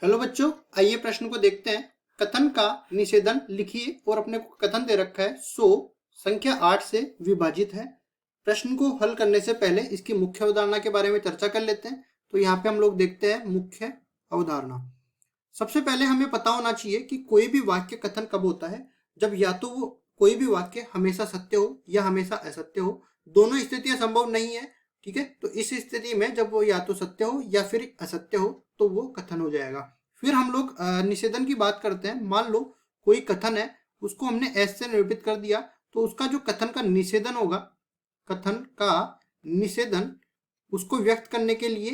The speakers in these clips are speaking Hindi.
हेलो बच्चों, आइए प्रश्न को देखते हैं। कथन का निषेधन लिखिए और अपने को कथन दे रखा है 100 संख्या 8 से विभाजित है। प्रश्न को हल करने से पहले इसकी मुख्य अवधारणा के बारे में चर्चा कर लेते हैं। तो यहाँ पे हम लोग देखते हैं मुख्य अवधारणा। सबसे पहले हमें पता होना चाहिए कि कोई भी वाक्य कथन कब होता है, जब या तो वो कोई भी वाक्य हमेशा सत्य हो या हमेशा असत्य हो। दोनों स्थितियां संभव नहीं है। ठीक है, तो इस स्थिति में जब वो या तो सत्य हो या फिर असत्य हो तो वो कथन हो जाएगा। फिर हम लोग निषेधन की बात करते हैं। मान लो कोई कथन है, उसको हमने एस से निरूपित कर दिया, तो उसका जो कथन का निषेधन होगा, कथन का निषेधन, उसको व्यक्त करने के लिए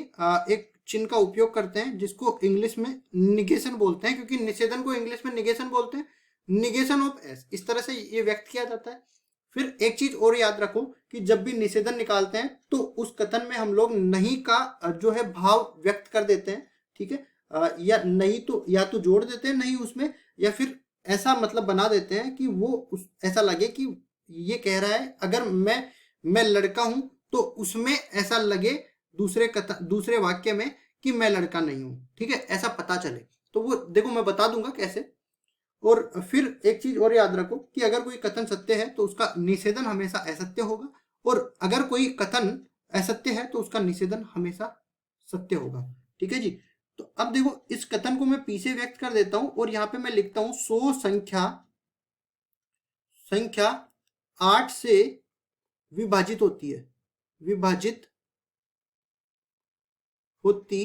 एक चिन्ह का उपयोग करते हैं जिसको इंग्लिश में निगेशन बोलते हैं, क्योंकि निषेधन को इंग्लिश में निगेशन बोलते हैं। निगेशन ऑफ एस, इस तरह से ये व्यक्त किया जाता है। फिर एक चीज और याद रखो कि जब भी निषेधन निकालते हैं तो उस कथन में हम लोग नहीं का जो है भाव व्यक्त कर देते हैं। ठीक है, या नहीं तो या तो जोड़ देते हैं नहीं उसमें, या फिर ऐसा मतलब बना देते हैं कि वो ऐसा लगे कि ये कह रहा है अगर मैं लड़का हूं तो उसमें ऐसा लगे दूसरे वाक्य में कि मैं लड़का नहीं हूं। ठीक है, ऐसा पता चले। तो वो देखो मैं बता दूंगा कैसे। और फिर एक चीज और याद रखो कि अगर कोई कथन सत्य है तो उसका निषेधन हमेशा असत्य होगा, और अगर कोई कथन असत्य है तो उसका निषेधन हमेशा सत्य होगा। ठीक है जी। तो अब देखो इस कथन को मैं पीछे व्यक्त कर देता हूं और यहां पे मैं लिखता हूं 100 संख्या 8 से विभाजित होती है, विभाजित होती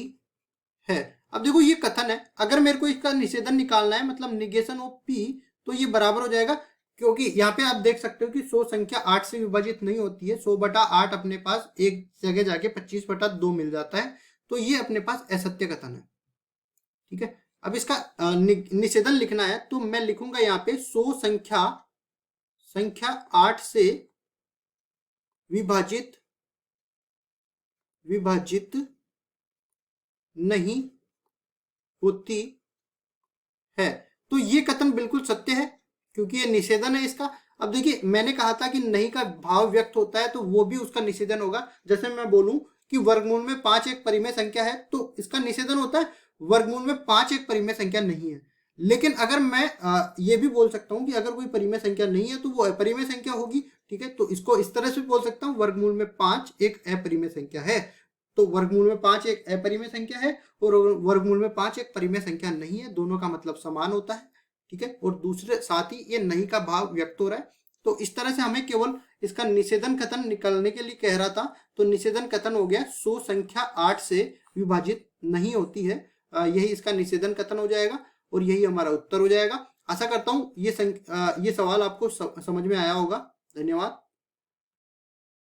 है। अब देखो ये कथन है, अगर मेरे को इसका निषेधन निकालना है, मतलब निगेशन ऑफ पी, तो ये बराबर हो जाएगा, क्योंकि यहाँ पे आप देख सकते हो कि 100 संख्या 8 से विभाजित नहीं होती है। 100/8 अपने पास एक जगह जाके 25/2 मिल जाता है, तो ये अपने पास असत्य कथन है। ठीक है, अब इसका निषेधन लिखना है तो मैं लिखूंगा यहाँ पे 100 संख्या 8 से विभाजित नहीं होती है। तो ये कथन बिल्कुल सत्य है क्योंकि ये निषेधन है इसका। अब देखिए मैंने कहा था कि नहीं का भाव व्यक्त होता है, तो वो भी उसका निषेधन होगा। जैसे मैं बोलूं कि वर्गमूल में 5 एक परिमेय संख्या है, तो इसका निषेधन होता है वर्गमूल में 5 एक परिमेय संख्या नहीं है। लेकिन अगर मैं ये भी बोल सकता हूं कि अगर कोई परिमेय संख्या नहीं है तो वो अपरिमेय संख्या होगी। ठीक है, तो इसको इस तरह से बोल सकता हूं, वर्गमूल में 5 एक अपरिमेय संख्या है। तो वर्गमूल में 5 एक अपरिमेय संख्या है और वर्गमूल में 5 एक परिमेय संख्या नहीं है, दोनों का मतलब समान होता है। ठीक है, और दूसरे साथ ही ये नहीं का भाव व्यक्त हो रहा है। तो इस तरह से हमें केवल इसका निषेधन कथन निकालने के लिए कह रहा था। तो निषेधन कथन हो गया 100 संख्या 8 से विभाजित नहीं होती है, यही इसका निषेधन कथन हो जाएगा और यही हमारा उत्तर हो जाएगा। आशा करता हूं ये सवाल आपको समझ में आया होगा। धन्यवाद।